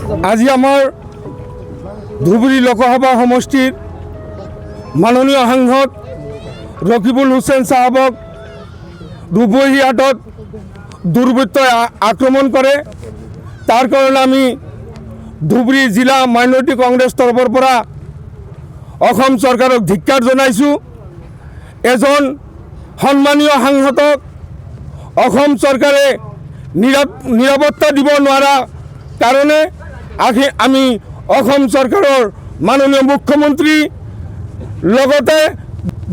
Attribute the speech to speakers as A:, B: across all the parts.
A: আজি আমাৰ ধুবুৰী লোকসভা সমষ্টিৰ মাননীয় সাংসদ ৰকিবুল হুছেইন সাহেবক দুবহী হাটত দুৰ্বৃত্তই আক্ৰমণ কৰে। তাৰ কাৰণে আমি ধুবুৰী জিলা মাইনৰিটি কংগ্ৰেছ তৰফৰ পৰা অসম চৰকাৰক ধিক্কাৰ জনাইছোঁ। এজন সন্মানীয় সাংসদক অসম চৰকাৰে নিৰাপত্তা দিব নোৱাৰা কাৰণে আমি অসম চৰকাৰৰ মাননীয় মুখ্যমন্ত্ৰী লগতে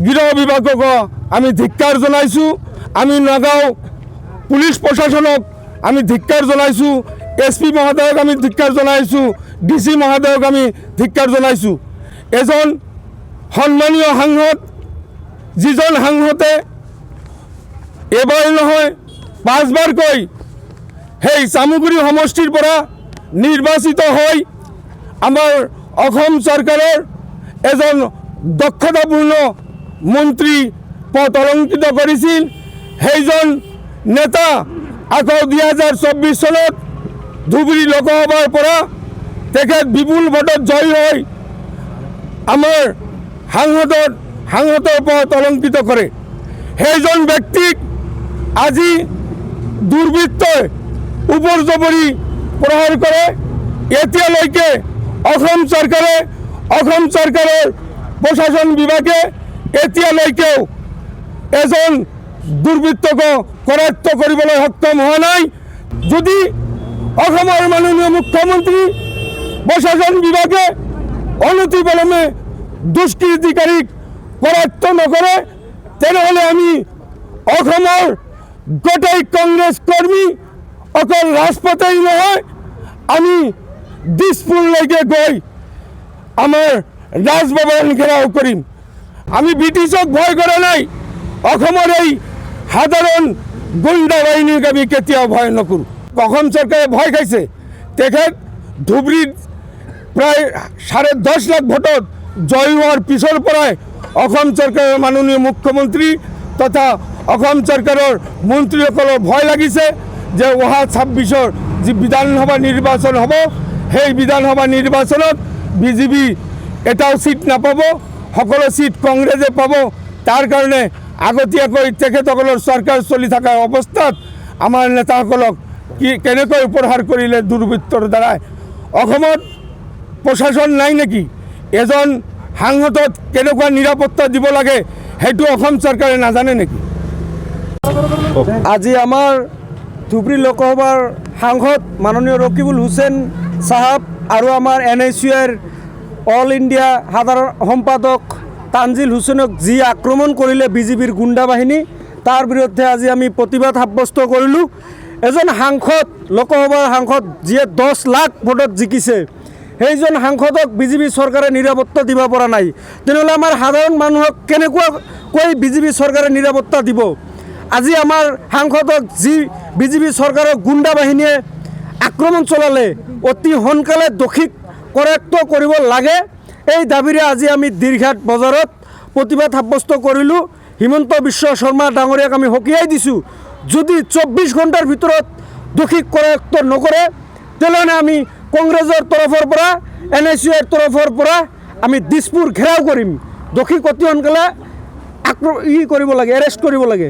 A: গৃহ বিভাগক আমি ধিক্কাৰ জনাইছোঁ। আমি নগাঁও পুলিচ প্ৰশাসনক আমি ধিক্কাৰ জনাইছোঁ। SP মহোদয়ক আমি ধিক্কাৰ জনাইছোঁ। DC মহোদয়ক আমি ধিক্কাৰ জনাইছোঁ। এজন সন্মানীয় সাংসদ, যিজন সাংসদে এবাৰ নহয় 5 বাৰকৈ সেই চামগুৰি সমষ্টিৰ পৰা নিৰ্বাচিত হৈ আমাৰ অসম চৰকাৰৰ এজন দক্ষতাপূৰ্ণ মন্ত্ৰী পদ অলংকৃত কৰিছিল। সেইজন নেতা আকৌ 2024 চনত ধুবুৰী লোকসভাৰ পৰা তেখেত বিপুল ভোটত জয়ী হৈ আমাৰ সাংসদৰ পদ অলংকৃত কৰে। সেইজন ব্যক্তিক আজি দুৰ্বৃত্তই ওপৰ জবৰি প্ৰহাৰ কৰে। এতিয়ালৈকে অসম চৰকাৰৰ প্ৰশাসন বিভাগে এতিয়ালৈকেও এজন দুৰ্বৃত্তক কৰায়ত্ব কৰিবলৈ সক্ষম হোৱা নাই। যদি অসমৰ মাননীয় মুখ্যমন্ত্ৰী প্ৰশাসন বিভাগে অনতিপলমে দুষ্কৃতিকাৰীক কৰায়ত্ব নকৰে, তেনেহ'লে আমি অসমৰ গোটেই কংগ্ৰেছ কৰ্মী অকল ৰাজপথেই নহয়, আমি দিছপুৰলৈকে গৈ আমাৰ ৰাজভৱন ঘেৰাও কৰিম। আমি ব্ৰিটিছক ভয় কৰা নাই। অসমৰ এই সাধাৰণ গুণ্ডা বাহিনীক আমি কেতিয়াও ভয় নকৰোঁ। অসম চৰকাৰে ভয় খাইছে। তেখেত ধুবুৰীত প্ৰায় 10.5 লাখ ভোটত জয়ী হোৱাৰ পিছৰ পৰাই অসম চৰকাৰৰ মাননীয় মুখ্যমন্ত্ৰী তথা অসম চৰকাৰৰ মন্ত্ৰীসকলৰ ভয় লাগিছে যে অহা 26ৰ যি বিধানসভা নিৰ্বাচন হ'ব, সেই বিধানসভা নিৰ্বাচনত BJP এটাও সিট নাপাব, সকলো সিট কংগ্ৰেছে পাব। তাৰ কাৰণে আগতীয়াকৈ তেখেতসকলৰ চৰকাৰ চলি থকা অৱস্থাত আমাৰ নেতাসকলক কেনেকৈ উপহাৰ কৰিলে দুৰ্বৃত্তৰ দ্বাৰাই। অসমত প্ৰশাসন নাই নেকি? এজন সাংসদক কেনেকুৱা নিৰাপত্তা দিব লাগে সেইটো অসম চৰকাৰে নাজানে নেকি?
B: আজি আমাৰ ধুবুৰী লোকসভাৰ সাংসদ মাননীয় ৰকিবুল হুছেইন চাহাব আৰু আমাৰ NSUৰ অল ইণ্ডিয়া সাধাৰণ সম্পাদক তানজিল হুছেইনক যি আক্ৰমণ কৰিলে BJPৰ গুণ্ডা বাহিনী, তাৰ বিৰুদ্ধে আজি আমি প্ৰতিবাদ সাব্যস্ত কৰিলোঁ। এজন সাংসদ, লোকসভাৰ সাংসদ যিয়ে 10 লাখ ভোটত জিকিছে, সেইজন সাংসদক BJP চৰকাৰে নিৰাপত্তা দিব পৰা নাই। তেনেহ'লে আমাৰ সাধাৰণ মানুহক কেনেকুৱাকৈ BJP চৰকাৰে নিৰাপত্তা দিব? আজি আমাৰ সাংসদক যি BJP চৰকাৰৰ গুণ্ডা বাহিনীয়ে আক্ৰমণ চলালে, অতি সোনকালে দোষীক কৰায়ত্ব কৰিব লাগে। এই দাবীৰে আজি আমি দীৰ্ঘাট বজাৰত প্ৰতিবাদ সাব্যস্ত কৰিলোঁ। হিমন্ত বিশ্ব শৰ্মা ডাঙৰীয়াক আমি সকীয়াই দিছোঁ, যদি 24 ঘণ্টাৰ ভিতৰত দোষীক কৰায়ত্ব নকৰে, তেনেহ'লে আমি কংগ্ৰেছৰ তৰফৰ পৰা, NSUৰ তৰফৰ পৰা আমি দিছপুৰ ঘেৰাও কৰিম। দোষীক অতি সোনকালে কৰিব লাগে, এৰেষ্ট কৰিব লাগে।